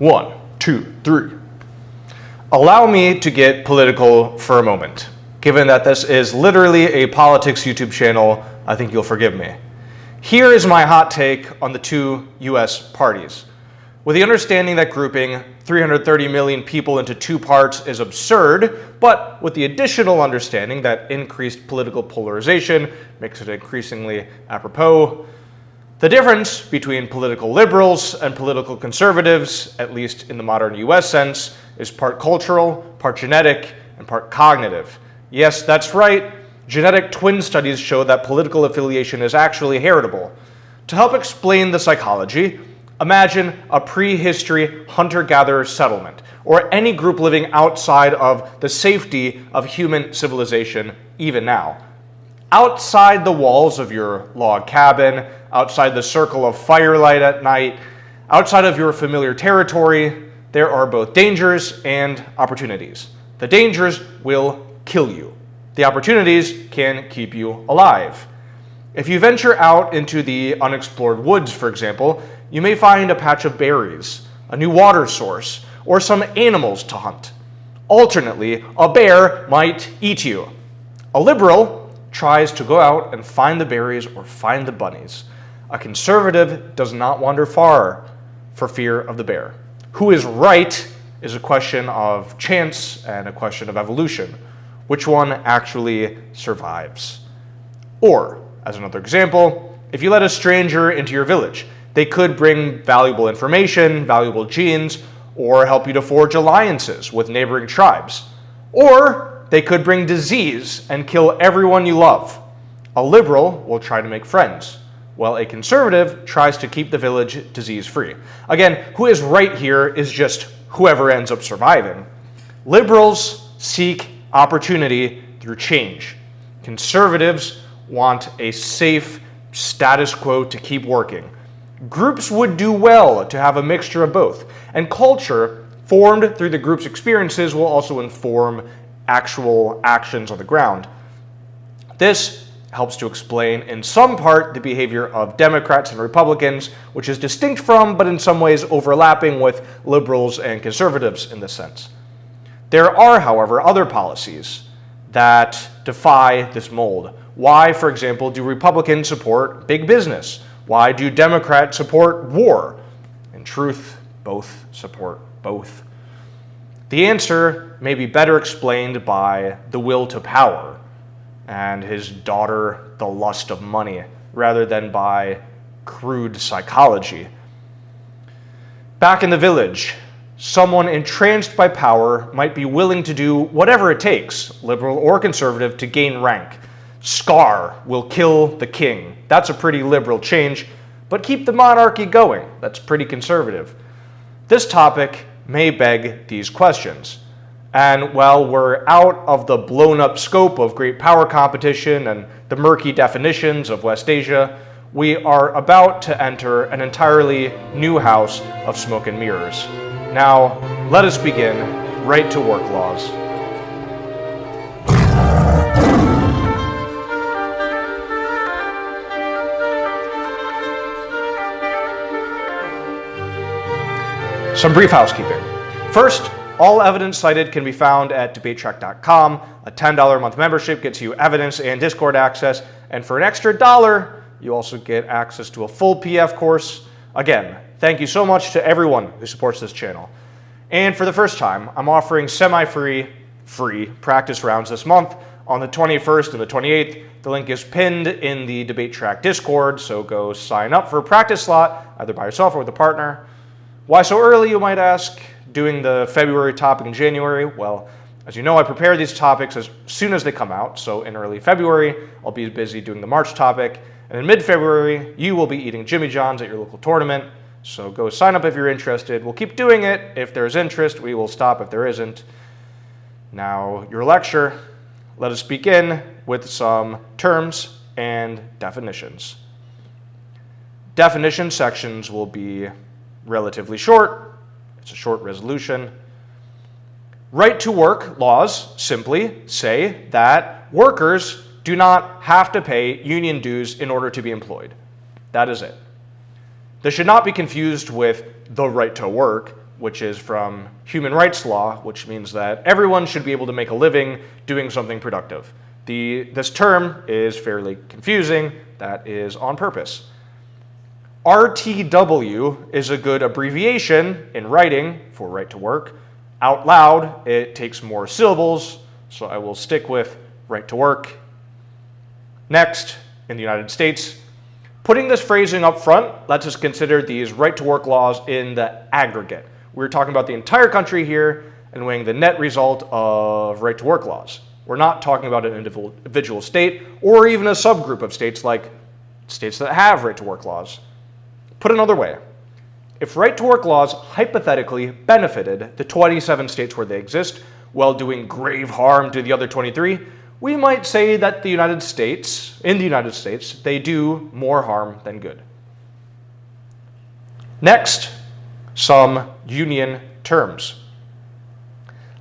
1, 2, 3. Allow me to get political for a moment. Given that this is literally a politics YouTube channel, I think you'll forgive me. Here is my hot take on the two US parties. With the understanding that grouping 330 million people into two parts is absurd, but with the additional understanding that increased political polarization makes it increasingly apropos, the difference between political liberals and political conservatives, at least in the modern US sense, is part cultural, part genetic, and part cognitive. Yes, that's right. Genetic twin studies show that political affiliation is actually heritable. To help explain the psychology, imagine a prehistory hunter-gatherer settlement, or any group living outside of the safety of human civilization even now. Outside the walls of your log cabin, outside the circle of firelight at night, outside of your familiar territory, there are both dangers and opportunities. The dangers will kill you. The opportunities can keep you alive. If you venture out into the unexplored woods, for example, you may find a patch of berries, a new water source, or some animals to hunt. Alternately, a bear might eat you. A liberal tries to go out and find the berries or find the bunnies. A conservative does not wander far for fear of the bear. Who is right is a question of chance and a question of evolution. Which one actually survives? Or, as another example, if you let a stranger into your village, they could bring valuable information, valuable genes, or help you to forge alliances with neighboring tribes. Or they could bring disease and kill everyone you love. A liberal will try to make friends, while a conservative tries to keep the village disease-free. Again, who is right here is just whoever ends up surviving. Liberals seek opportunity through change. Conservatives want a safe status quo to keep working. Groups would do well to have a mixture of both, and culture formed through the group's experiences will also inform actual actions on the ground. This helps to explain in some part the behavior of Democrats and Republicans, which is distinct from, but in some ways overlapping with, liberals and conservatives in this sense. There are, however, other policies that defy this mold. Why, for example, do Republicans support big business? Why do Democrats support war? In truth, both support both. The answer may be better explained by the will to power and his daughter, the lust of money, rather than by crude psychology. Back in the village, someone entranced by power might be willing to do whatever it takes, liberal or conservative, to gain rank. Scar will kill the king. That's a pretty liberal change, but keep the monarchy going. That's pretty conservative. This topic may beg these questions. And while we're out of the blown-up scope of great power competition and the murky definitions of West Asia, we are about to enter an entirely new house of smoke and mirrors. Now, let us begin Right-to-Work Laws. Some brief housekeeping. First, all evidence cited can be found at debatetrack.com. A $10 a month membership gets you evidence and Discord access, and for an extra $1, you also get access to a full PF course. Again, thank you so much to everyone who supports this channel. And for the first time, I'm offering free practice rounds this month on the 21st and the 28th. The link is pinned in the Debate Track Discord, so go sign up for a practice slot, either by yourself or with a partner. Why so early, you might ask? Doing the February topic in January? Well, as you know, I prepare these topics as soon as they come out, so in early February, I'll be busy doing the March topic, and in mid-February, you will be eating Jimmy John's at your local tournament, so go sign up if you're interested. We'll keep doing it. If there's interest, we will stop if there isn't. Now, your lecture. Let us begin with some terms and definitions. Definition sections will be relatively short. It's a short resolution. Right-to-work laws simply say that workers do not have to pay union dues in order to be employed. That is it. This should not be confused with the right to work. which is from human rights law, which means that everyone should be able to make a living doing something productive. This term is fairly confusing. That is on purpose. RTW is a good abbreviation in writing for right to work. Out loud, it takes more syllables, so I will stick with right to work. Next, in the United States, putting this phrasing up front lets us consider these right to work laws in the aggregate. We're talking about the entire country here and weighing the net result of right to work laws. We're not talking about an individual state or even a subgroup of states like states that have right to work laws. Put another way, if right to work laws hypothetically benefited the 27 states where they exist while doing grave harm to the other 23, we might say that in the United States, they do more harm than good. Next, some union terms.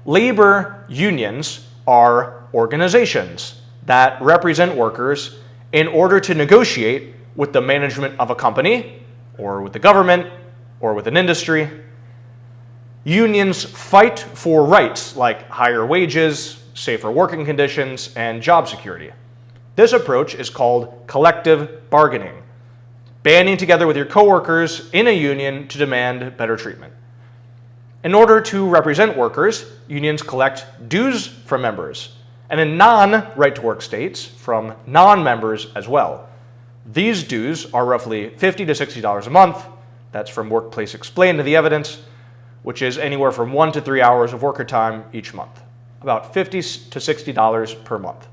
Labor unions are organizations that represent workers in order to negotiate with the management of a company, or with the government, or with an industry. Unions fight for rights like higher wages, safer working conditions, and job security. This approach is called collective bargaining, banding together with your coworkers in a union to demand better treatment. In order to represent workers, unions collect dues from members, and in non-right-to-work states, from non-members as well. These dues are roughly $50 to $60 a month. That's from Workplace Explained to the Evidence, which is anywhere from 1 to 3 hours of worker time each month, about $50 to $60 per month.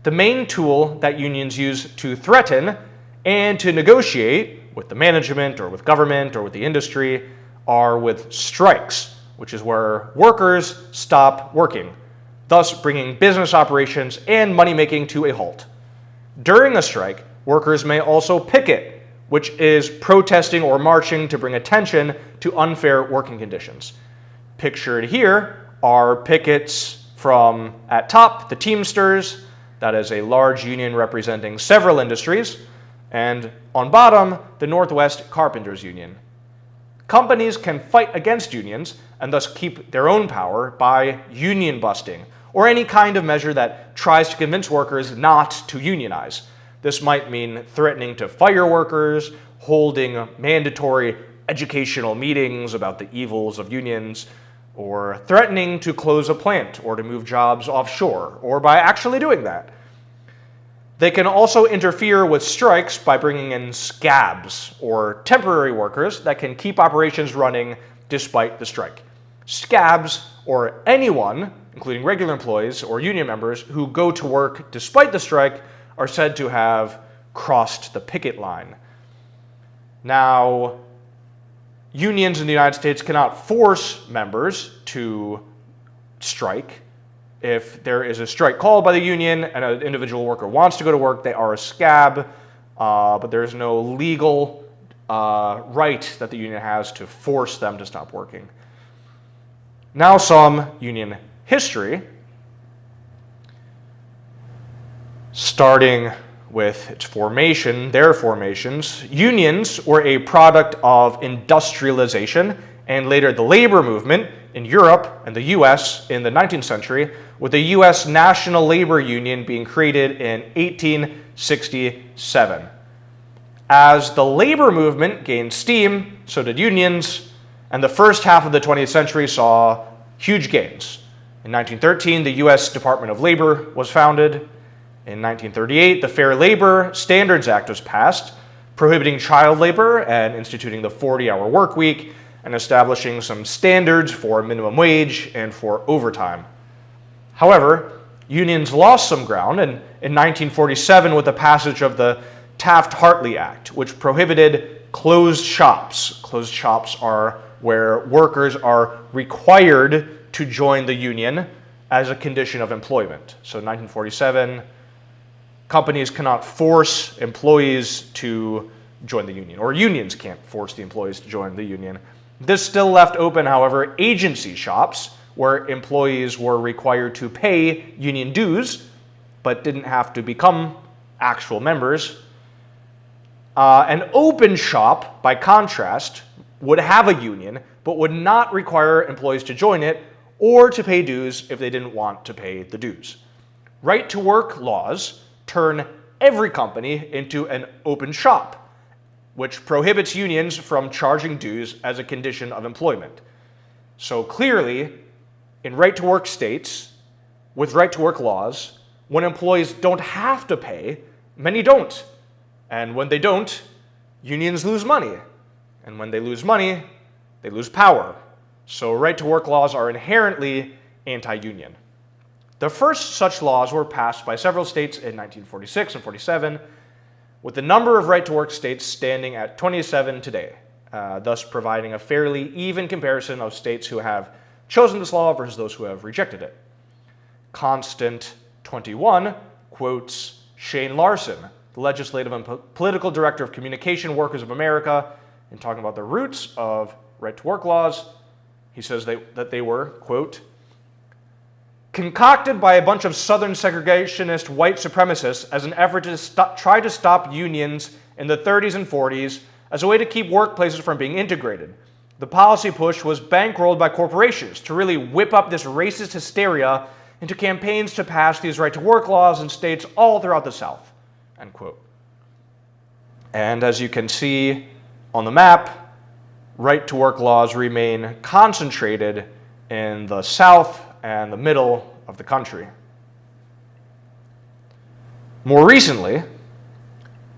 The main tool that unions use to threaten and to negotiate with the management or with government or with the industry are with strikes, which is where workers stop working, thus bringing business operations and money-making to a halt. During a strike, workers may also picket, which is protesting or marching to bring attention to unfair working conditions. Pictured here are pickets from, at top, the Teamsters, that is a large union representing several industries, and on bottom, the Northwest Carpenters Union. Companies can fight against unions and thus keep their own power by union busting, or any kind of measure that tries to convince workers not to unionize. This might mean threatening to fire workers, holding mandatory educational meetings about the evils of unions, or threatening to close a plant or to move jobs offshore, or by actually doing that. They can also interfere with strikes by bringing in scabs, or temporary workers that can keep operations running despite the strike. Scabs, or anyone, including regular employees or union members, who go to work despite the strike, are said to have crossed the picket line. Now, unions in the United States cannot force members to strike. If there is a strike called by the union and an individual worker wants to go to work, they are a scab, but there is no legal right that the union has to force them to stop working. Now some union history, starting with its formation, their formations. Unions were a product of industrialization and later the labor movement in Europe and the US in the 19th century, with the US National Labor Union being created in 1867. As the labor movement gained steam, so did unions, and the first half of the 20th century saw huge gains. In 1913, the US Department of Labor was founded. In 1938, the Fair Labor Standards Act was passed, prohibiting child labor and instituting the 40-hour work week and establishing some standards for minimum wage and for overtime. However, unions lost some ground in 1947 with the passage of the Taft-Hartley Act, which prohibited closed shops. Closed shops are where workers are required to join the union as a condition of employment. So 1947, companies cannot force employees to join the union, or unions can't force the employees to join the union. This still left open, however, agency shops where employees were required to pay union dues but didn't have to become actual members. An open shop, by contrast, would have a union, but would not require employees to join it or to pay dues if they didn't want to pay the dues. Right-to-work laws turn every company into an open shop, which prohibits unions from charging dues as a condition of employment. So clearly, in right-to-work states, with right-to-work laws, when employees don't have to pay, many don't. And when they don't, unions lose money. And when they lose money, they lose power. So right-to-work laws are inherently anti-union. The first such laws were passed by several states in 1946 and 47, with the number of right-to-work states standing at 27 today, thus providing a fairly even comparison of states who have chosen this law versus those who have rejected it. Constant 21 quotes Shane Larson, the legislative and political director of Communication Workers of America, in talking about the roots of right-to-work laws. He says that they were, quote, concocted by a bunch of Southern segregationist white supremacists as an effort to try to stop unions in the 30s and 40s as a way to keep workplaces from being integrated. The policy push was bankrolled by corporations to really whip up this racist hysteria into campaigns to pass these right-to-work laws in states all throughout the South, end quote. And as you can see on the map, right-to-work laws remain concentrated in the South and the middle of the country. More recently,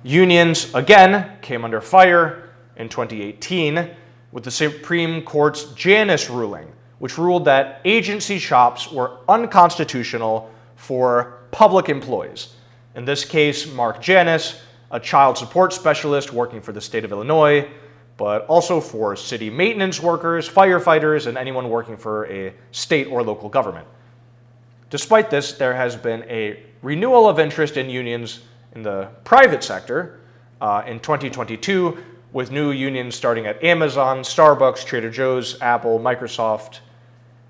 unions again came under fire in 2018 with the Supreme Court's Janus ruling, which ruled that agency shops were unconstitutional for public employees. In this case, Mark Janus, a child support specialist working for the state of Illinois, but also for city maintenance workers, firefighters, and anyone working for a state or local government. Despite this, there has been a renewal of interest in unions in the private sector in 2022, with new unions starting at Amazon, Starbucks, Trader Joe's, Apple, Microsoft,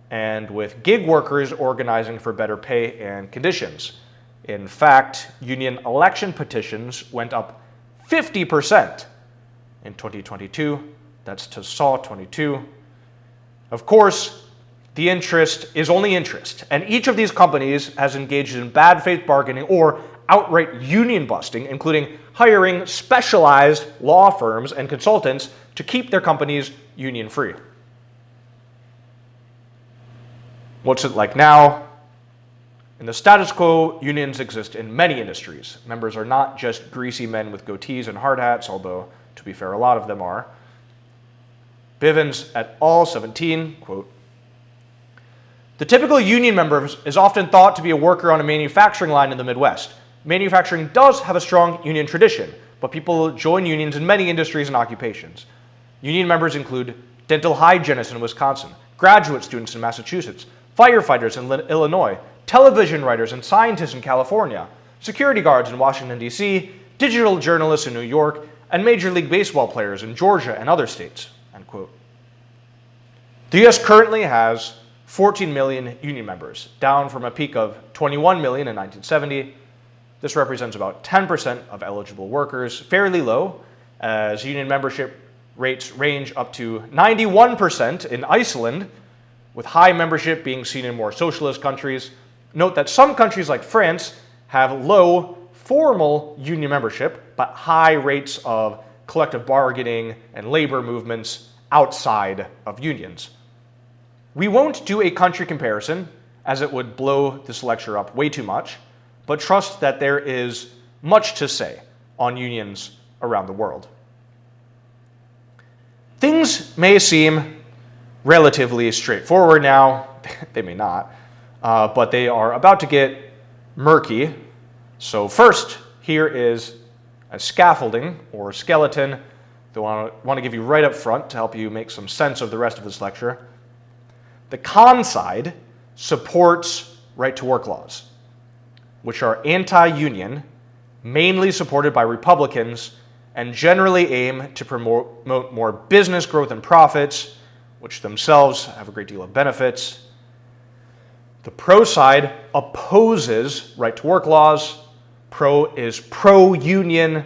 and with gig workers organizing for better pay and conditions. In fact, union election petitions went up 50% in 2022. That's to SAW 22. Of course, the interest is only interest, and each of these companies has engaged in bad faith bargaining or outright union busting, including hiring specialized law firms and consultants to keep their companies union free. What's it like now? In the status quo, unions exist in many industries. Members are not just greasy men with goatees and hard hats, although, to be fair, a lot of them are. Bivens et al. 17, quote, the typical union member is often thought to be a worker on a manufacturing line in the Midwest. Manufacturing does have a strong union tradition, but people join unions in many industries and occupations. Union members include dental hygienists in Wisconsin, graduate students in Massachusetts, firefighters in Illinois, television writers and scientists in California, security guards in Washington, D.C., digital journalists in New York, and Major League Baseball players in Georgia and other states, end quote. The U.S. currently has 14 million union members, down from a peak of 21 million in 1970. This represents about 10% of eligible workers, fairly low, as union membership rates range up to 91% in Iceland, with high membership being seen in more socialist countries. Note that some countries like France have low formal union membership, but high rates of collective bargaining and labor movements outside of unions. We won't do a country comparison, as it would blow this lecture up way too much, but trust that there is much to say on unions around the world. Things may seem relatively straightforward now. They may not, but they are about to get murky. So first, here is a scaffolding or skeleton that I want to give you right up front to help you make some sense of the rest of this lecture. The con side supports right-to-work laws, which are anti-union, mainly supported by Republicans, and generally aim to promote more business growth and profits, which themselves have a great deal of benefits. The pro side opposes right-to-work laws. Pro is pro-union,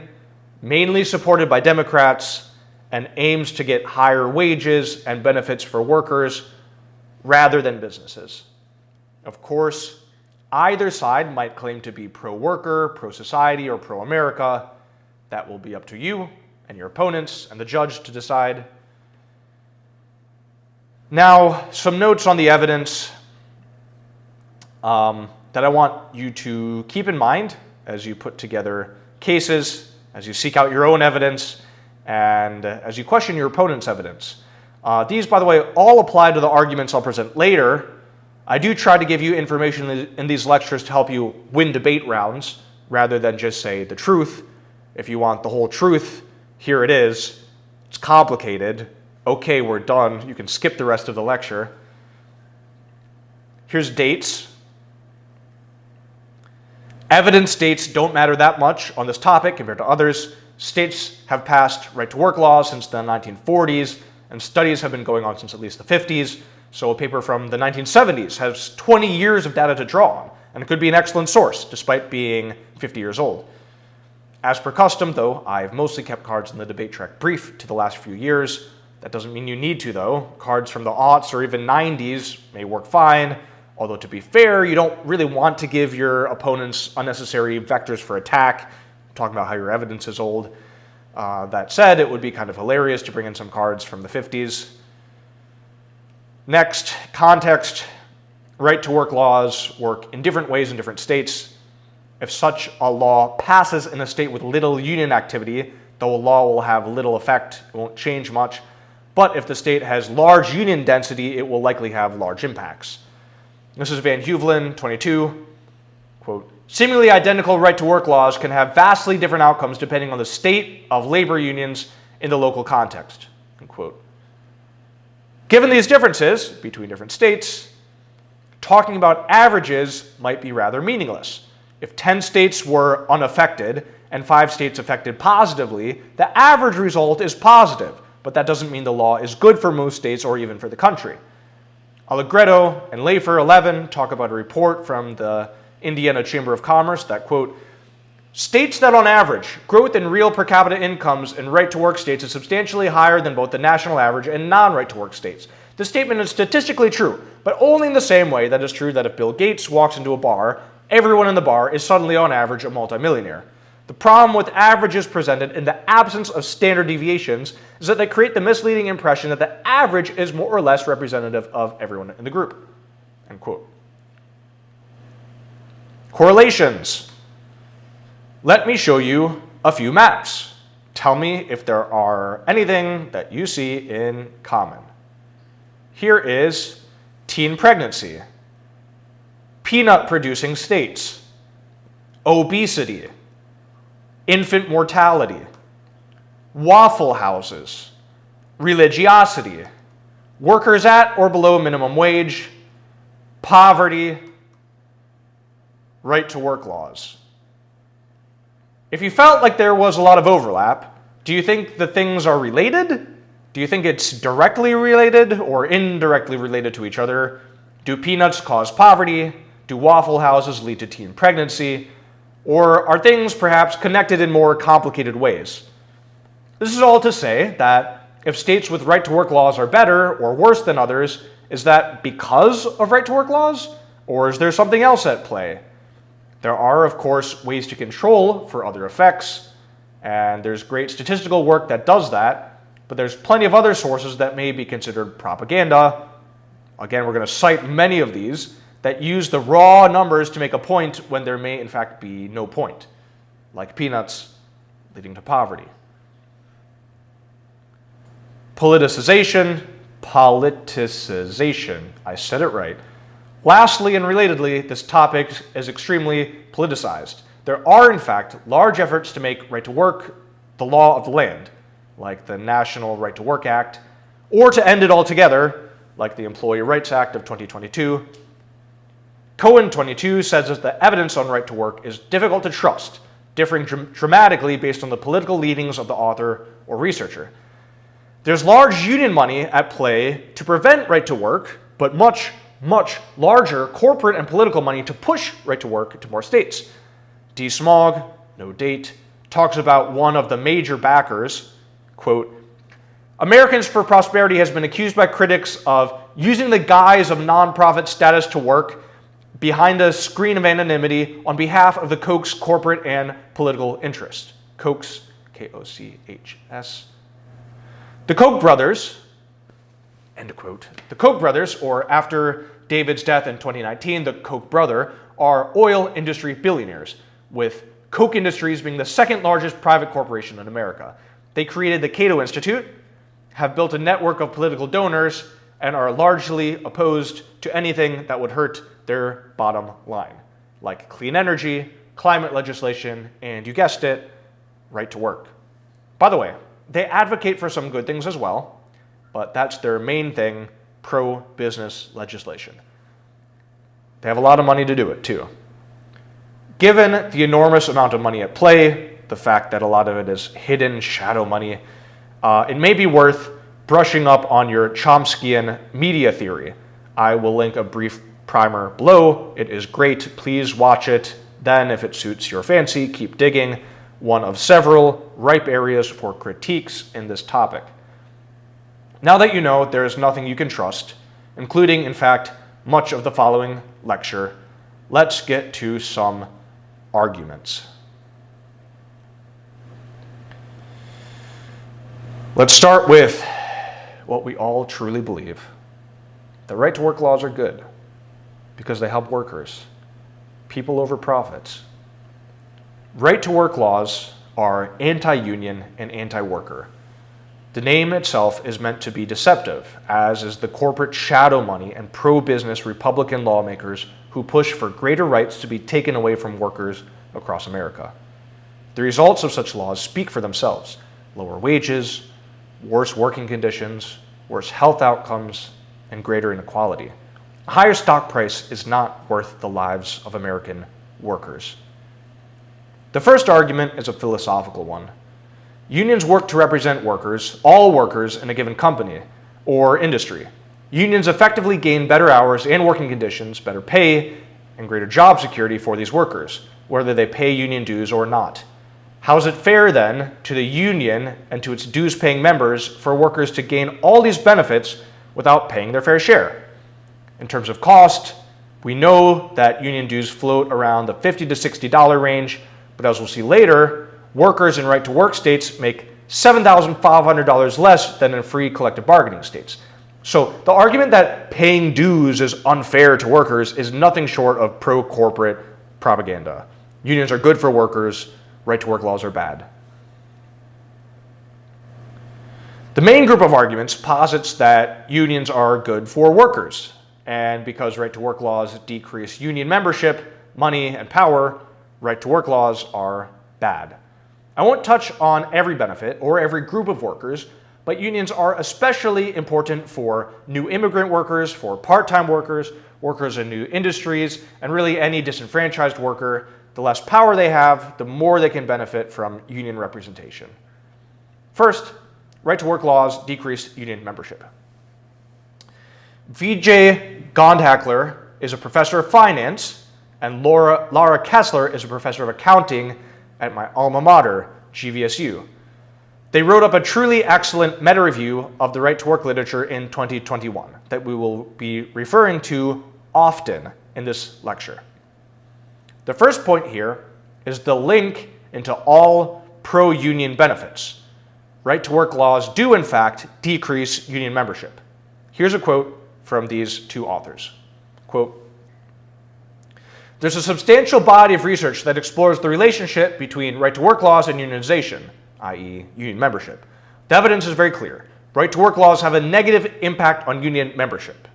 mainly supported by Democrats, and aims to get higher wages and benefits for workers rather than businesses. Of course, either side might claim to be pro-worker, pro-society, or pro-America. That will be up to you and your opponents and the judge to decide. Now, some notes on the evidence that I want you to keep in mind as you put together cases, as you seek out your own evidence, and as you question your opponent's evidence. These, by the way, all apply to the arguments I'll present later. I do try to give you information in these lectures to help you win debate rounds, rather than just say the truth. If you want the whole truth, here it is. It's complicated. Okay, we're done. You can skip the rest of the lecture. Here's dates. Evidence dates don't matter that much on this topic compared to others. States have passed right-to-work laws since the 1940s, and studies have been going on since at least the 50s. So a paper from the 1970s has 20 years of data to draw on, and it could be an excellent source, despite being 50 years old. As per custom, though, I've mostly kept cards in the debate track brief to the last few years. That doesn't mean you need to, though. Cards from the aughts or even 90s may work fine, although to be fair, you don't really want to give your opponents unnecessary vectors for attack, talking about how your evidence is old. That said, it would be kind of hilarious to bring in some cards from the 50s. Next, context. Right-to-work laws work in different ways in different states. If such a law passes in a state with little union activity, the law will have little effect, it won't change much. But if the state has large union density, it will likely have large impacts. This is Van Heuvelin, 22. Quote, seemingly identical right-to-work laws can have vastly different outcomes depending on the state of labor unions in the local context. End quote. Given these differences between different states, talking about averages might be rather meaningless. If 10 states were unaffected and 5 states affected positively, the average result is positive, but that doesn't mean the law is good for most states or even for the country. Allegretto and Lafer, 11, talk about a report from the Indiana Chamber of Commerce that, quote, states that on average, growth in real per capita incomes in right-to-work states is substantially higher than both the national average and non-right-to-work states. This statement is statistically true, but only in the same way that it's true that if Bill Gates walks into a bar, everyone in the bar is suddenly on average a multimillionaire. The problem with averages presented in the absence of standard deviations is that they create the misleading impression that the average is more or less representative of everyone in the group. End quote. Correlations. Let me show you a few maps. Tell me if there are anything that you see in common. Here is teen pregnancy, peanut-producing states, obesity, infant mortality, waffle houses, religiosity, workers at or below minimum wage, poverty, right-to-work laws. If you felt like there was a lot of overlap, do you think the things are related? Do you think it's directly related or indirectly related to each other? Do peanuts cause poverty? Do waffle houses lead to teen pregnancy? Or are things perhaps connected in more complicated ways? This is all to say that if states with right-to-work laws are better or worse than others, is that because of right-to-work laws? Or is there something else at play? There are, of course, ways to control for other effects, and there's great statistical work that does that, but there's plenty of other sources that may be considered propaganda. Again, we're going to cite many of these that use the raw numbers to make a point when there may in fact be no point, like peanuts leading to poverty. Politicization, I said it right. Lastly and relatedly, this topic is extremely politicized. There are, in fact, large efforts to make right-to-work the law of the land, like the National Right-to-Work Act, or to end it altogether, like the Employee Rights Act of 2022. Cohen 22 says that the evidence on right-to-work is difficult to trust, differing dramatically based on the political leanings of the author or researcher. There's large union money at play to prevent right-to-work, but much larger corporate and political money to push right-to-work to more states. D. Smog, no date, talks about one of the major backers, quote, Americans for Prosperity has been accused by critics of using the guise of nonprofit status to work behind a screen of anonymity on behalf of the Koch's corporate and political interests. Koch's, K-O-C-H-S. The Koch brothers, end quote. The Koch brothers, or after David's death in 2019, the Koch brother, are oil industry billionaires, with Koch Industries being the second largest private corporation in America. They created the Cato Institute, have built a network of political donors, and are largely opposed to anything that would hurt their bottom line, like clean energy, climate legislation, and you guessed it, right to work. By the way, they advocate for some good things as well, but that's their main thing, pro-business legislation. They have a lot of money to do it too. Given the enormous amount of money at play, the fact that a lot of it is hidden shadow money, it may be worth brushing up on your Chomskyan media theory. I will link a brief primer below. It is great. Please watch it. Then, if it suits your fancy, keep digging. One of several ripe areas for critiques in this topic. Now that you know there is nothing you can trust, including, in fact, much of the following lecture, let's get to some arguments. Let's start with what we all truly believe. The right-to-work laws are good because they help workers, people over profits. Right-to-work laws are anti-union and anti-worker. The name itself is meant to be deceptive, as is the corporate shadow money and pro-business Republican lawmakers who push for greater rights to be taken away from workers across America. The results of such laws speak for themselves: lower wages, worse working conditions, worse health outcomes, and greater inequality. A higher stock price is not worth the lives of American workers. The first argument is a philosophical one. Unions work to represent workers, all workers in a given company or industry. Unions effectively gain better hours and working conditions, better pay, and greater job security for these workers, whether they pay union dues or not. How is it fair, then, to the union and to its dues-paying members for workers to gain all these benefits without paying their fair share? In terms of cost, we know that union dues float around the $50 to $60 range, but as we'll see later, workers in right-to-work states make $7,500 less than in free collective bargaining states. So the argument that paying dues is unfair to workers is nothing short of pro-corporate propaganda. Unions are good for workers. Right-to-work laws are bad. The main group of arguments posits that unions are good for workers, and because right-to-work laws decrease union membership, money, and power, right-to-work laws are bad. I won't touch on every benefit or every group of workers, but unions are especially important for new immigrant workers, for part-time workers, workers in new industries, and really any disenfranchised worker. The less power they have, the more they can benefit from union representation. First, right-to-work laws decrease union membership. Vijay Gondhalekar is a professor of finance, and Laura Kessler is a professor of accounting at my alma mater, GVSU. They wrote up a truly excellent meta-review of the right-to-work literature in 2021 that we will be referring to often in this lecture. The first point here is the link into all pro-union benefits. Right-to-work laws do, in fact, decrease union membership. Here's a quote from these two authors. Quote, "There's a substantial body of research that explores the relationship between right-to-work laws and unionization, i.e. union membership. The evidence is very clear. Right-to-work laws have a negative impact on union membership."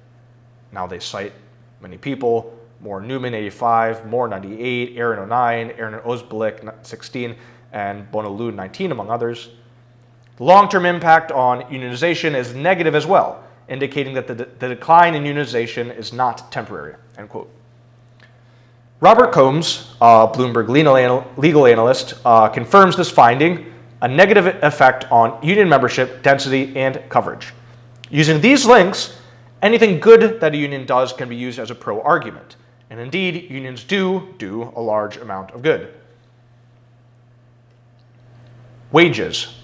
Now they cite many people: Moore Newman, 85, Moore, 98, Aaron, 09, Aaron Osbelik, 16, and Bonalou, 19, among others. The long-term impact on unionization is negative as well, indicating that the decline in unionization is not temporary, end quote. Robert Combs, a Bloomberg legal analyst, confirms this finding, a negative effect on union membership, density, and coverage. Using these links, anything good that a union does can be used as a pro-argument. And indeed, unions do a large amount of good. Wages.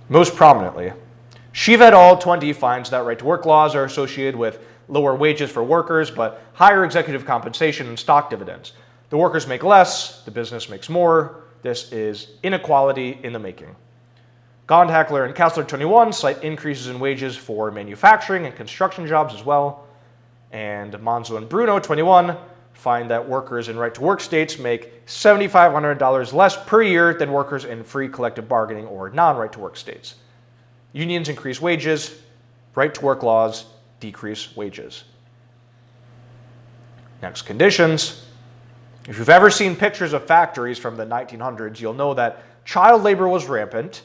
Most prominently, Shiva et al. 20 finds that right-to-work laws are associated with lower wages for workers, but higher executive compensation and stock dividends. The workers make less, the business makes more. This is inequality in the making. Gondhalekar and Kessler 21 cite increases in wages for manufacturing and construction jobs as well. And Monzo and Bruno 21 find that workers in right-to-work states make $7,500 less per year than workers in free collective bargaining or non-right-to-work states. Unions increase wages, right-to-work laws decrease wages. Next, conditions. If you've ever seen pictures of factories from the 1900s, you'll know that child labor was rampant,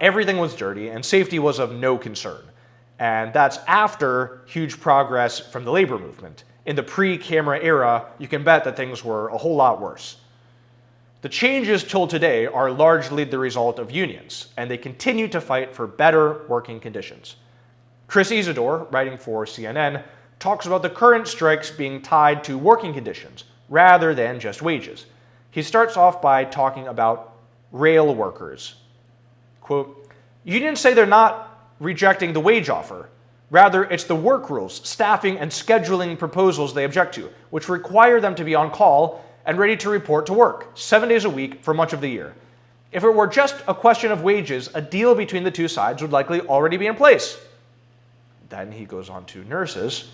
everything was dirty, and safety was of no concern. And that's after huge progress from the labor movement. In the pre-camera era, you can bet that things were a whole lot worse. The changes till today are largely the result of unions, and they continue to fight for better working conditions. Chris Isidore, writing for CNN, talks about the current strikes being tied to working conditions rather than just wages. He starts off by talking about rail workers. Quote, unions say they're not rejecting the wage offer. Rather, it's the work rules, staffing, and scheduling proposals they object to, which require them to be on call and ready to report to work 7 days a week for much of the year. If it were just a question of wages, a deal between the two sides would likely already be in place. Then he goes on to nurses.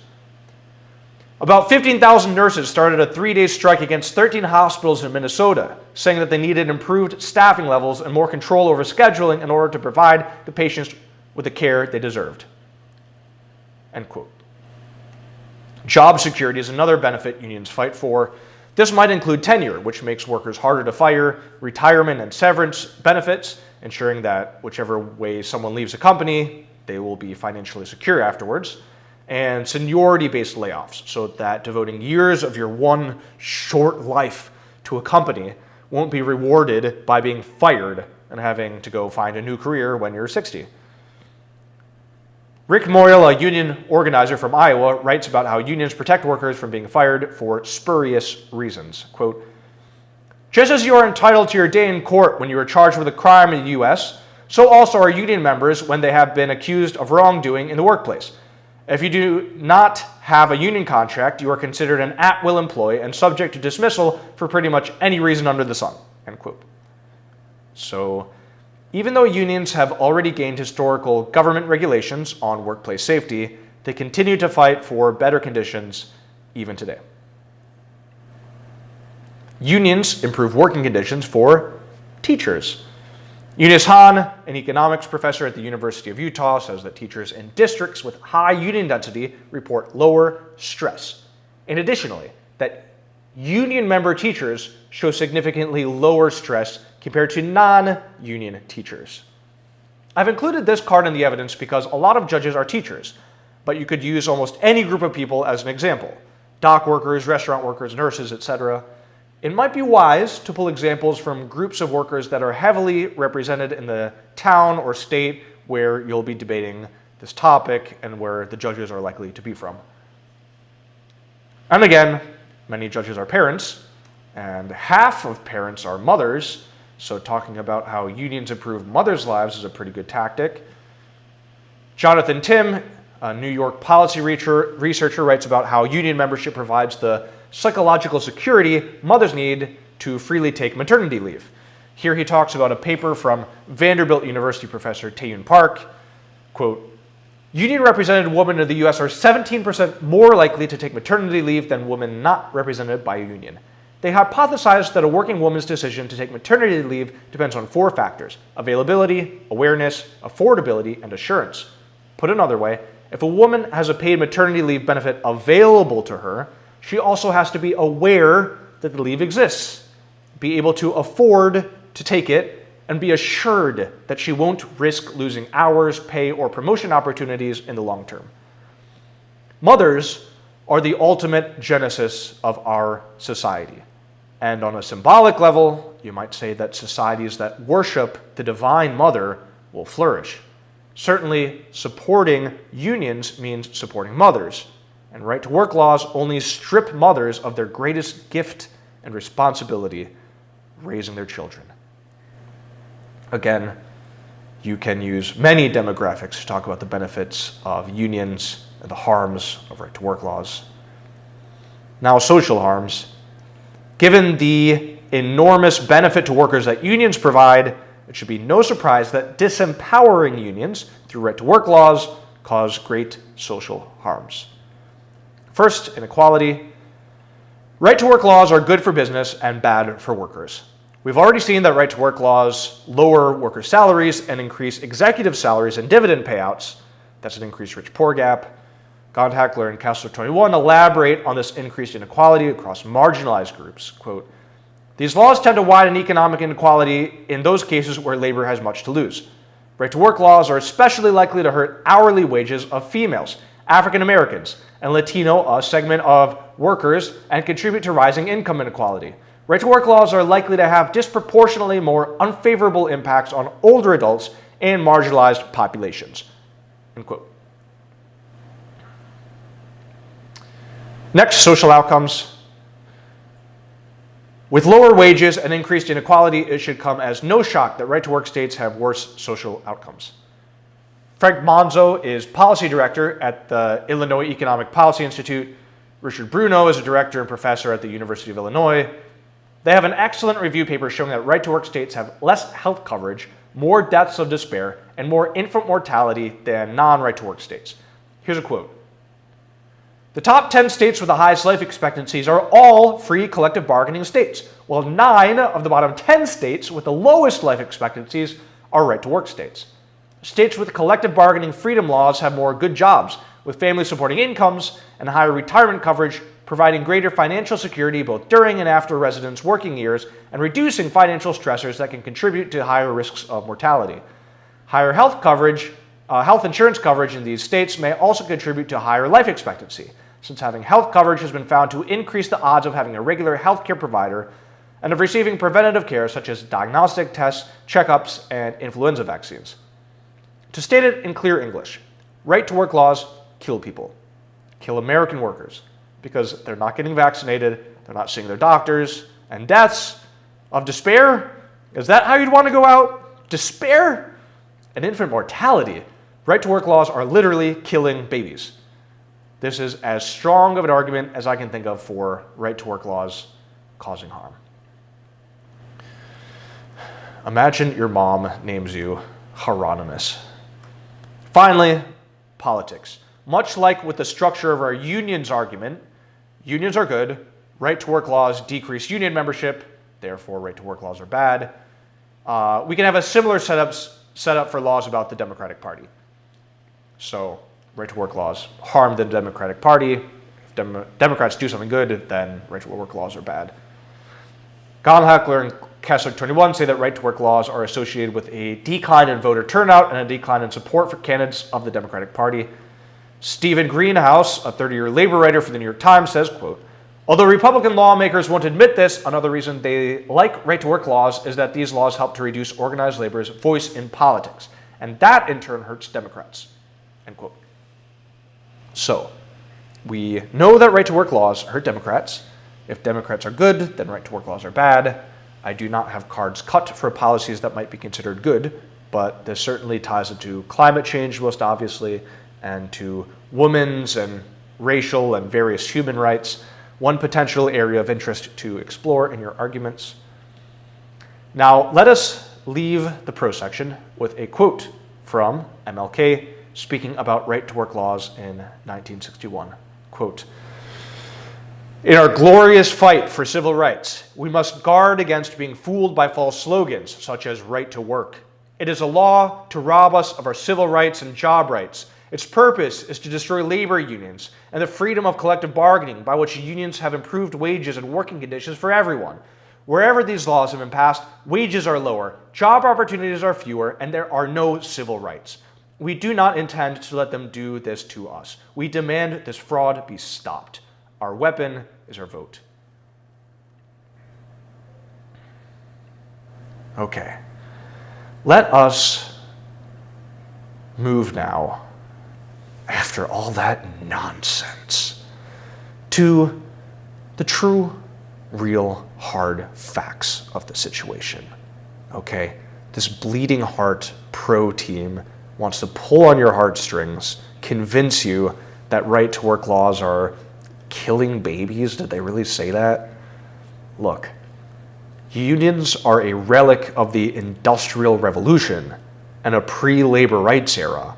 About 15,000 nurses started a 3-day strike against 13 hospitals in Minnesota, saying that they needed improved staffing levels and more control over scheduling in order to provide the patients with the care they deserved. End quote. Job security is another benefit unions fight for. This might include tenure, which makes workers harder to fire, retirement and severance benefits, ensuring that whichever way someone leaves a company, they will be financially secure afterwards, and seniority-based layoffs, so that devoting years of your one short life to a company won't be rewarded by being fired and having to go find a new career when you're 60. Rick Moyle, a union organizer from Iowa, writes about how unions protect workers from being fired for spurious reasons. Quote, just as you are entitled to your day in court when you are charged with a crime in the U.S., so also are union members when they have been accused of wrongdoing in the workplace. If you do not have a union contract, you are considered an at-will employee and subject to dismissal for pretty much any reason under the sun. End quote. So, even though unions have already gained historical government regulations on workplace safety, they continue to fight for better conditions even today. Unions improve working conditions for teachers. Eunice Hahn, an economics professor at the University of Utah, says that teachers in districts with high union density report lower stress. And additionally, that union member teachers show significantly lower stress compared to non-union teachers. I've included this card in the evidence because a lot of judges are teachers, but you could use almost any group of people as an example. Dock workers, restaurant workers, nurses, etc. It might be wise to pull examples from groups of workers that are heavily represented in the town or state where you'll be debating this topic and where the judges are likely to be from. And again, many judges are parents, and half of parents are mothers, so talking about how unions improve mothers' lives is a pretty good tactic. Jonathan Tim, a New York policy researcher, writes about how union membership provides the psychological security mothers need to freely take maternity leave. Here he talks about a paper from Vanderbilt University professor Tae-Yoon Park. Quote, union-represented women in the U.S. are 17% more likely to take maternity leave than women not represented by a union. They hypothesized that a working woman's decision to take maternity leave depends on 4 factors: availability, awareness, affordability, and assurance. Put another way, if a woman has a paid maternity leave benefit available to her, she also has to be aware that the leave exists, be able to afford to take it, and be assured that she won't risk losing hours, pay, or promotion opportunities in the long term. Mothers are the ultimate genesis of our society. And on a symbolic level, you might say that societies that worship the Divine Mother will flourish. Certainly, supporting unions means supporting mothers. And right-to-work laws only strip mothers of their greatest gift and responsibility, raising their children. Again, You can use many demographics to talk about the benefits of unions and the harms of right-to-work laws. Now, social harms. Given the enormous benefit to workers that unions provide, it should be no surprise that disempowering unions through right-to-work laws cause great social harms. First, inequality. Right-to-work laws are good for business and bad for workers. We've already seen that right-to-work laws lower worker salaries and increase executive salaries and dividend payouts. That's an increased rich-poor gap. Gondhalekar and Kessler 21 elaborate on this increased inequality across marginalized groups. Quote, these laws tend to widen economic inequality in those cases where labor has much to lose. Right-to-work laws are especially likely to hurt hourly wages of females, African Americans, and Latino, a segment of workers, and contribute to rising income inequality. Right-to-work laws are likely to have disproportionately more unfavorable impacts on older adults and marginalized populations. End quote. Next, social outcomes. With lower wages and increased inequality, it should come as no shock that right-to-work states have worse social outcomes. Frank Monzo is policy director at the Illinois Economic Policy Institute. Richard Bruno is a director and professor at the University of Illinois. They have an excellent review paper showing that right-to-work states have less health coverage, more deaths of despair, and more infant mortality than non-right-to-work states. Here's a quote. The top 10 states with the highest life expectancies are all free collective bargaining states, while 9 of the bottom 10 states with the lowest life expectancies are right-to-work states. States with collective bargaining freedom laws have more good jobs, with family-supporting incomes and higher retirement coverage, providing greater financial security both during and after residents' working years and reducing financial stressors that can contribute to higher risks of mortality. Higher health insurance coverage in these states may also contribute to higher life expectancy, since having health coverage has been found to increase the odds of having a regular healthcare provider and of receiving preventative care such as diagnostic tests, checkups, and influenza vaccines. To state it in clear English, right-to-work laws kill people, kill American workers, because they're not getting vaccinated, they're not seeing their doctors, and deaths of despair. Is that how you'd want to go out? Despair? And infant mortality. Right-to-work laws are literally killing babies. This is as strong of an argument as I can think of for right-to-work laws causing harm. Imagine your mom names you Hieronymus. Finally, politics. Much like with the structure of our unions argument, unions are good, right-to-work laws decrease union membership, therefore right-to-work laws are bad. We can have a similar setup for laws about the Democratic Party. So right-to-work laws harm the Democratic Party. If Democrats do something good, then right-to-work laws are bad. Gondhalekar and Kessler 21 say that right-to-work laws are associated with a decline in voter turnout and a decline in support for candidates of the Democratic Party. Stephen Greenhouse, a 30-year labor writer for the New York Times, says, quote, although Republican lawmakers won't admit this, another reason they like right-to-work laws is that these laws help to reduce organized labor's voice in politics, and that in turn hurts Democrats, end quote. So, we know that right-to-work laws hurt Democrats. If Democrats are good, then right-to-work laws are bad. I do not have cards cut for policies that might be considered good, but this certainly ties into climate change most obviously, and to women's and racial and various human rights, one potential area of interest to explore in your arguments. Now, let us leave the prose section with a quote from MLK speaking about right-to-work laws in 1961. Quote, in our glorious fight for civil rights, we must guard against being fooled by false slogans such as right to work. It is a law to rob us of our civil rights and job rights. Its purpose is to destroy labor unions and the freedom of collective bargaining by which unions have improved wages and working conditions for everyone. Wherever these laws have been passed, wages are lower, job opportunities are fewer, and there are no civil rights. We do not intend to let them do this to us. We demand this fraud be stopped. Our weapon is our vote. Okay. Let us move now, after all that nonsense, to the true, real, hard facts of the situation. Okay? this bleeding heart pro team wants to pull on your heartstrings, convince you that right-to-work laws are killing babies. Did they really say that? Look, unions are a relic of the Industrial Revolution and a pre-labor rights era.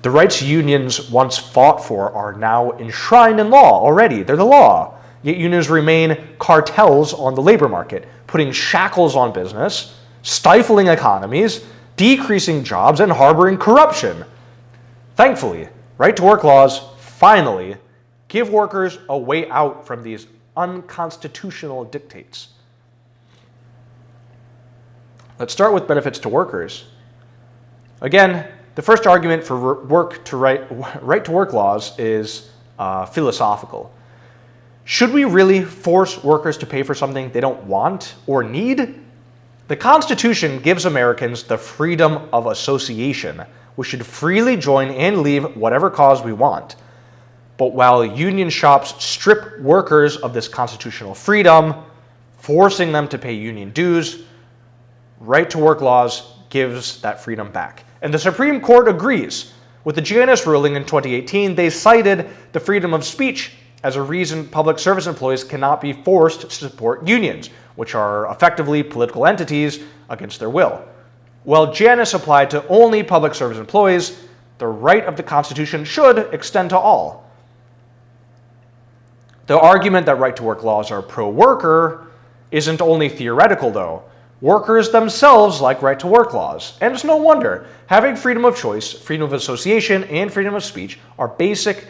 The rights unions once fought for are now enshrined in law already. They're the law. Yet unions remain cartels on the labor market, putting shackles on business, stifling economies, decreasing jobs, and harboring corruption. Thankfully, right-to-work laws finally give workers a way out from these unconstitutional dictates. Let's start with benefits to workers. Again, the first argument for right-to-work laws is philosophical. Should we really force workers to pay for something they don't want or need? The Constitution gives Americans the freedom of association. We should freely join and leave whatever cause we want. But while union shops strip workers of this constitutional freedom, forcing them to pay union dues, right-to-work laws gives that freedom back. And the Supreme Court agrees. With the Janus ruling in 2018, they cited the freedom of speech as a reason public service employees cannot be forced to support unions, which are effectively political entities against their will. While Janus applied to only public service employees, the right of the Constitution should extend to all. The argument that right-to-work laws are pro-worker isn't only theoretical, though. Workers themselves like right-to-work laws, and it's no wonder. Having freedom of choice, freedom of association, and freedom of speech are basic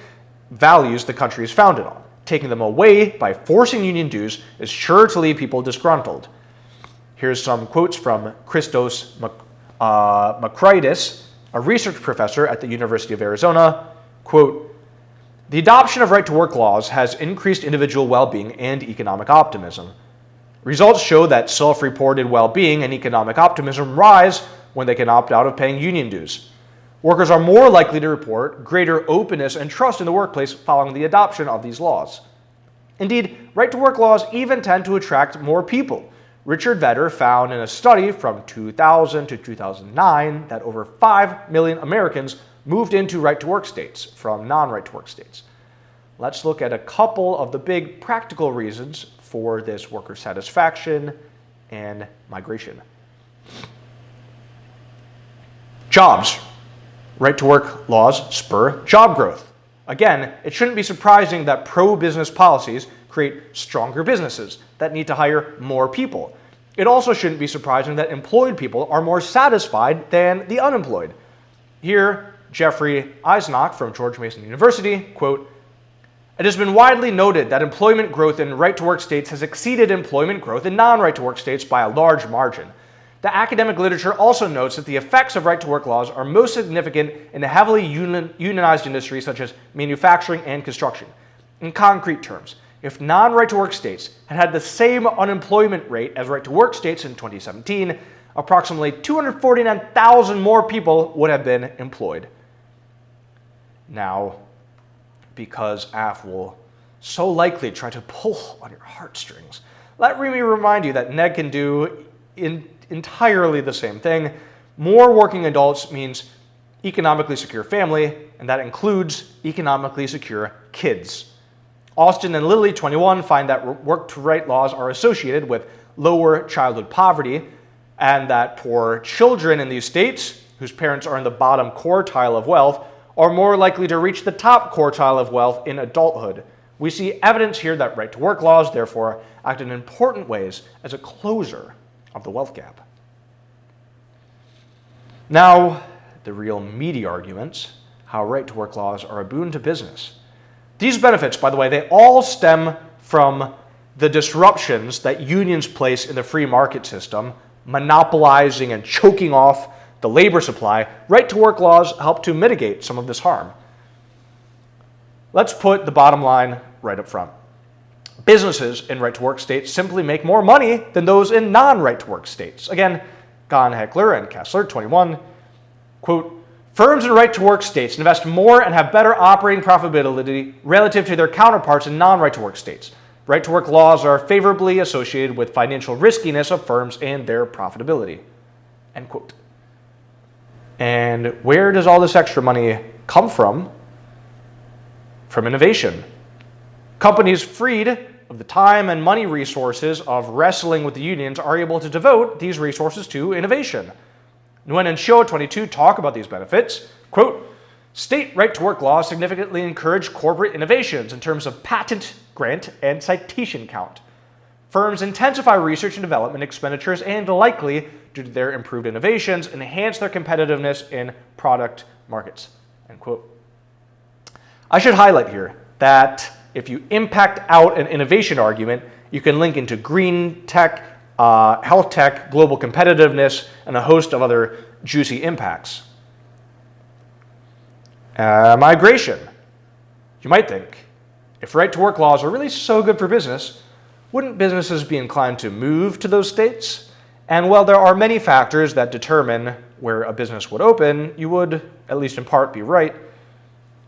values the country is founded on. Taking them away by forcing union dues is sure to leave people disgruntled. Here's some quotes from Christos Makridis, a research professor at the University of Arizona. Quote, "The adoption of right-to-work laws has increased individual well-being and economic optimism. Results show that self-reported well-being and economic optimism rise when they can opt out of paying union dues. Workers are more likely to report greater openness and trust in the workplace following the adoption of these laws. Indeed, right-to-work laws even tend to attract more people. Richard Vedder found in a study from 2000 to 2009 that over 5 million Americans moved into right-to-work states from non-right-to-work states. Let's look at a couple of the big practical reasons for this worker satisfaction and migration. Jobs. Right-to-work laws spur job growth. Again, it shouldn't be surprising that pro-business policies create stronger businesses that need to hire more people. It also shouldn't be surprising that employed people are more satisfied than the unemployed. Here, Jeffrey Eisnock from George Mason University, quote, "It has been widely noted that employment growth in right-to-work states has exceeded employment growth in non-right-to-work states by a large margin. The academic literature also notes that the effects of right-to-work laws are most significant in the heavily unionized industries such as manufacturing and construction. In concrete terms, if non-right-to-work states had had the same unemployment rate as right-to-work states in 2017, approximately 249,000 more people would have been employed." Now, because AF will so likely try to pull on your heartstrings, let me remind you that NED can do entirely the same thing. More working adults means economically secure family, and that includes economically secure kids. Austin and Lilly, 21, find that work-to-right laws are associated with lower childhood poverty, and that poor children in these states, whose parents are in the bottom quartile of wealth, are more likely to reach the top quartile of wealth in adulthood. We see evidence here that right-to-work laws, therefore, act in important ways as a closer of the wealth gap. Now, the real meaty arguments, how right-to-work laws are a boon to business. These benefits, by the way, they all stem from the disruptions that unions place in the free market system, monopolizing and choking off the labor supply. Right-to-work laws help to mitigate some of this harm. Let's put the bottom line right up front. Businesses in right-to-work states simply make more money than those in non-right-to-work states. Again, Gondhalekar and Kessler, 21, quote, "Firms in right-to-work states invest more and have better operating profitability relative to their counterparts in non-right-to-work states. Right-to-work laws are favorably associated with financial riskiness of firms and their profitability." end quote. And where does all this extra money come from? From innovation. Companies freed of the time and money resources of wrestling with the unions are able to devote these resources to innovation. Nguyen and Shio 22 talk about these benefits. Quote, state right-to-work laws significantly encourage corporate innovations in terms of patent grant and citation count. Firms intensify research and development expenditures and likely, due to their improved innovations, enhance their competitiveness in product markets, end quote. I should highlight here that if you impact out an innovation argument, you can link into green tech, health tech, global competitiveness, and a host of other juicy impacts. Migration. You might think, if right-to-work laws are really so good for business, wouldn't businesses be inclined to move to those states? And while there are many factors that determine where a business would open, you would, at least in part, be right.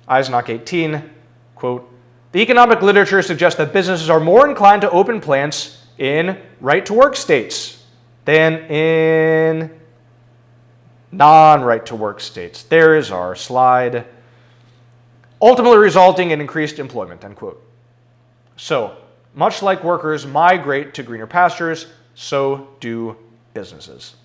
Eisenach 18, quote, the economic literature suggests that businesses are more inclined to open plants in right-to-work states than in non-right-to-work states. There is our slide. Ultimately resulting in increased employment, end quote. So, much like workers migrate to greener pastures, so do businesses.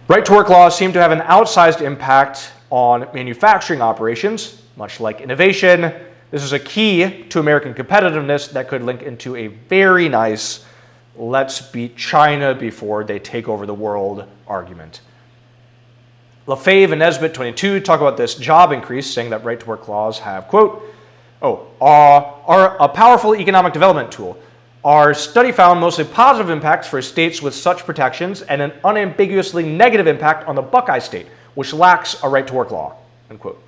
Right-to-work laws seem to have an outsized impact on manufacturing operations, much like innovation. This is a key to American competitiveness that could link into a very nice let's beat China before they take over the world argument. Lefebvre and Nesbitt 22 talk about this job increase, saying that right-to-work laws have, quote, are a powerful economic development tool. Our study found mostly positive impacts for states with such protections and an unambiguously negative impact on the Buckeye state, which lacks a right-to-work law, end quote.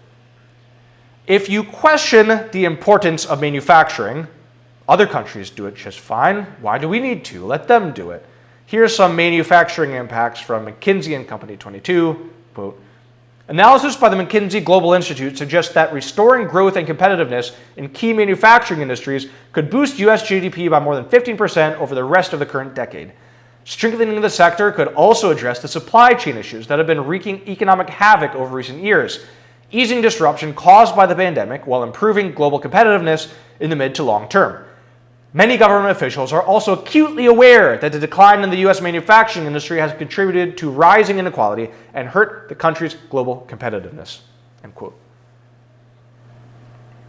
If you question the importance of manufacturing, other countries do it just fine. Why do we need to? Let them do it. Here's some manufacturing impacts from McKinsey and Company 22. Quote, analysis by the McKinsey Global Institute suggests that restoring growth and competitiveness in key manufacturing industries could boost U.S. GDP by more than 15% over the rest of the current decade. Strengthening the sector could also address the supply chain issues that have been wreaking economic havoc over recent years, easing disruption caused by the pandemic while improving global competitiveness in the mid to long term. Many government officials are also acutely aware that the decline in the U.S. manufacturing industry has contributed to rising inequality and hurt the country's global competitiveness, end quote.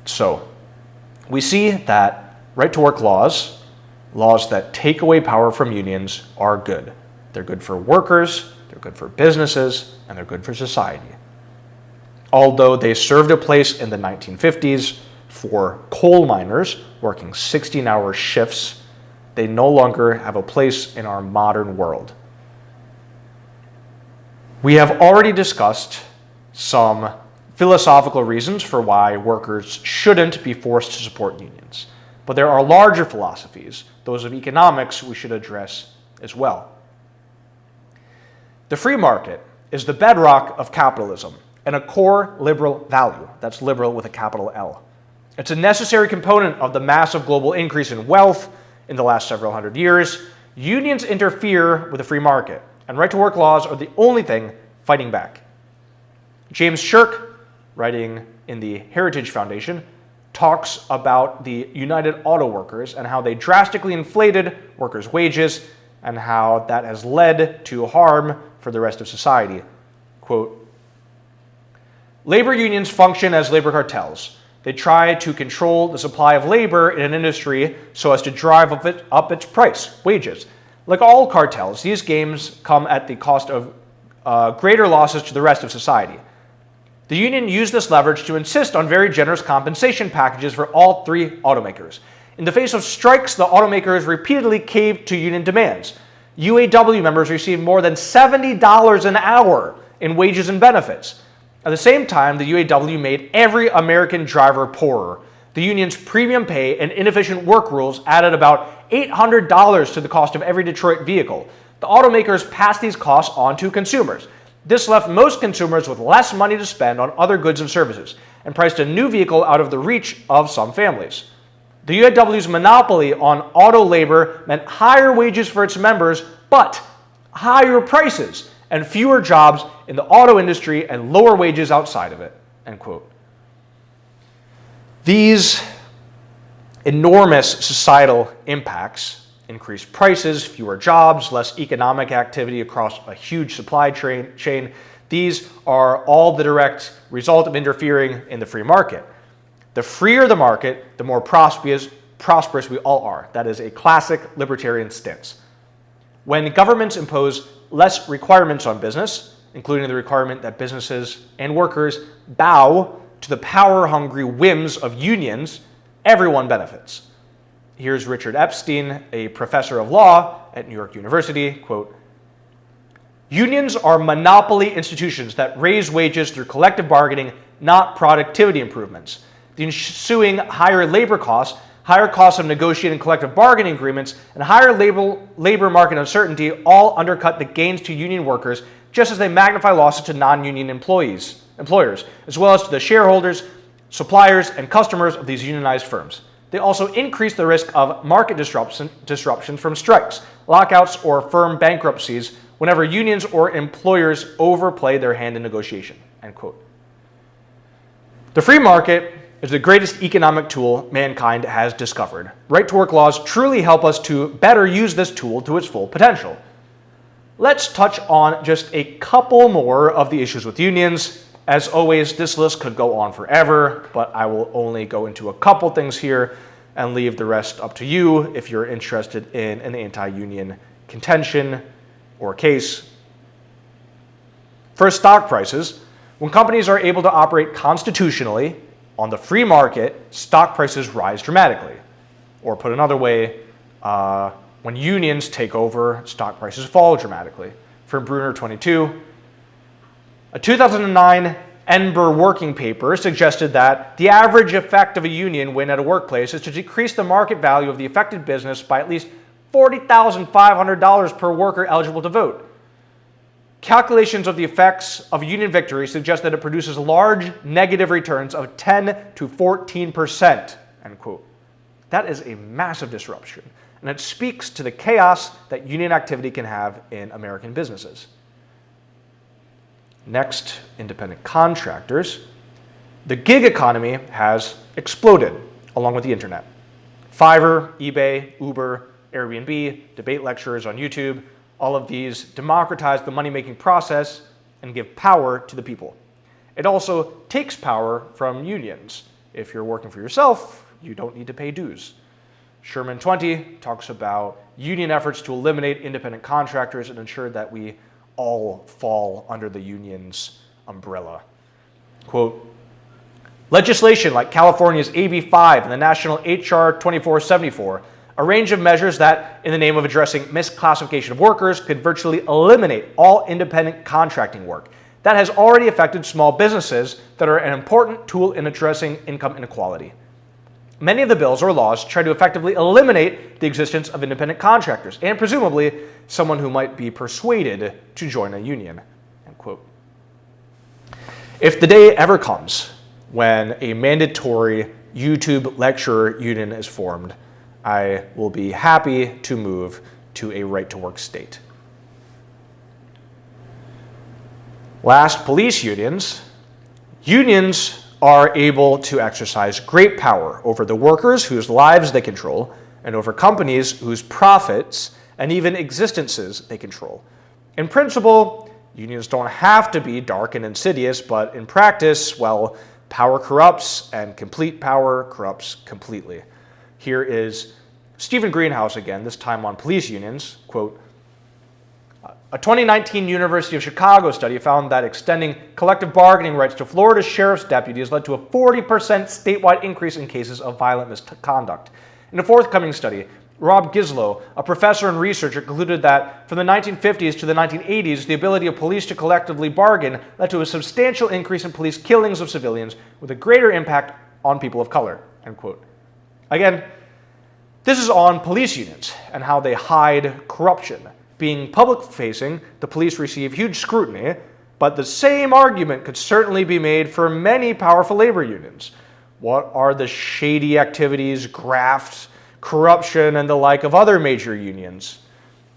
So, we see that right-to-work laws that take away power from unions, are good. They're good for workers, they're good for businesses, and they're good for society. Although they served a place in the 1950s for coal miners working 16-hour shifts, they no longer have a place in our modern world. We have already discussed some philosophical reasons for why workers shouldn't be forced to support unions, but there are larger philosophies, those of economics, we should address as well. The free market is the bedrock of capitalism and a core liberal value. That's liberal with a capital L. It's a necessary component of the massive global increase in wealth in the last several hundred years. Unions interfere with the free market, and right-to-work laws are the only thing fighting back. James Shirk, writing in the Heritage Foundation, talks about the United Auto Workers and how they drastically inflated workers' wages and how that has led to harm for the rest of society. Quote, labor unions function as labor cartels. They try to control the supply of labor in an industry so as to drive up its price, wages. Like all cartels, these games come at the cost of greater losses to the rest of society. The union used this leverage to insist on very generous compensation packages for all three automakers. In the face of strikes, the automakers repeatedly caved to union demands. UAW members received more than $70 an hour in wages and benefits. At the same time, the UAW made every American driver poorer. The union's premium pay and inefficient work rules added about $800 to the cost of every Detroit vehicle. The automakers passed these costs on to consumers. This left most consumers with less money to spend on other goods and services and priced a new vehicle out of the reach of some families. The UAW's monopoly on auto labor meant higher wages for its members, but higher prices and fewer jobs in the auto industry and lower wages outside of it, end quote. These enormous societal impacts, increased prices, fewer jobs, less economic activity across a huge supply chain, these are all the direct result of interfering in the free market. The freer the market, the more prosperous we all are. That is a classic libertarian stance. When governments impose less requirements on business, including the requirement that businesses and workers bow to the power-hungry whims of unions, everyone benefits. Here's Richard Epstein, a professor of law at New York University, quote, "Unions are monopoly institutions that raise wages through collective bargaining, not productivity improvements. The ensuing higher labor costs of negotiating collective bargaining agreements, and higher labor market uncertainty all undercut the gains to union workers, just as they magnify losses to non-union employers, as well as to the shareholders, suppliers, and customers of these unionized firms. They also increase the risk of market disruptions from strikes, lockouts, or firm bankruptcies whenever unions or employers overplay their hand in negotiation," end quote. The free market is the greatest economic tool mankind has discovered. Right-to-work laws truly help us to better use this tool to its full potential. Let's touch on just a couple more of the issues with unions. As always, this list could go on forever, but I will only go into a couple things here and leave the rest up to you if you're interested in an anti-union contention or case. First, stock prices. When companies are able to operate constitutionally on the free market, stock prices rise dramatically. Or put another way, when unions take over, stock prices fall dramatically. From Bruner 22, a 2009 Enber working paper suggested that the average effect of a union win at a workplace is to decrease the market value of the affected business by at least $40,500 per worker eligible to vote. Calculations of the effects of union victory suggest that it produces large negative returns of 10 to 14%, end quote. That is a massive disruption, and it speaks to the chaos that union activity can have in American businesses. Next, independent contractors. The gig economy has exploded along with the internet. Fiverr, eBay, Uber, Airbnb, debate lectures on YouTube, all of these democratize the money-making process and give power to the people. It also takes power from unions. If you're working for yourself, you don't need to pay dues. Sherman 20 talks about union efforts to eliminate independent contractors and ensure that we all fall under the union's umbrella. Quote, "Legislation like California's AB 5 and the national HR 2474, a range of measures that, in the name of addressing misclassification of workers, could virtually eliminate all independent contracting work. That has already affected small businesses that are an important tool in addressing income inequality. Many of the bills or laws try to effectively eliminate the existence of independent contractors and presumably someone who might be persuaded to join a union," end quote. If the day ever comes when a mandatory YouTube lecturer union is formed, I will be happy to move to a right-to-work state. Last, police unions. Unions are able to exercise great power over the workers whose lives they control and over companies whose profits and even existences they control. In principle, unions don't have to be dark and insidious, but in practice, well, power corrupts and complete power corrupts completely. Here is Stephen Greenhouse again, this time on police unions. Quote, "A 2019 University of Chicago study found that extending collective bargaining rights to Florida sheriff's deputies led to a 40% statewide increase in cases of violent misconduct. In a forthcoming study, Rob Gislow, a professor and researcher, concluded that from the 1950s to the 1980s, the ability of police to collectively bargain led to a substantial increase in police killings of civilians with a greater impact on people of color," end quote. Again, this is on police unions and how they hide corruption. Being public-facing, the police receive huge scrutiny, but the same argument could certainly be made for many powerful labor unions. What are the shady activities, graft, corruption, and the like of other major unions?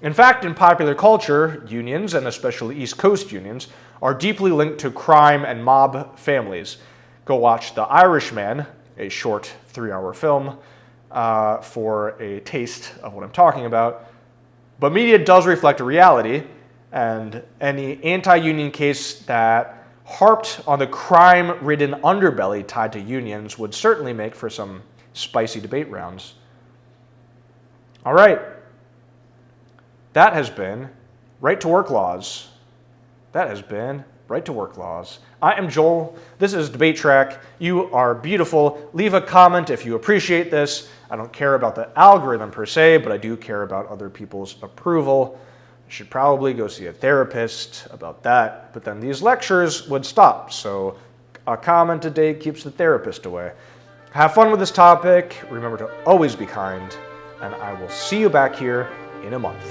In fact, in popular culture, unions, and especially East Coast unions, are deeply linked to crime and mob families. Go watch The Irishman, a short 3-hour film, for a taste of what I'm talking about. But media does reflect a reality, and any anti-union case that harped on the crime-ridden underbelly tied to unions would certainly make for some spicy debate rounds. All right. That has been Right-to-Work Laws. That has been Right-to-Work Laws. I am Joel. This is Debate Track. You are beautiful. Leave a comment if you appreciate this. I don't care about the algorithm per se, but I do care about other people's approval. I should probably go see a therapist about that, but then these lectures would stop, so a comment a day keeps the therapist away. Have fun with this topic. Remember to always be kind, and I will see you back here in a month.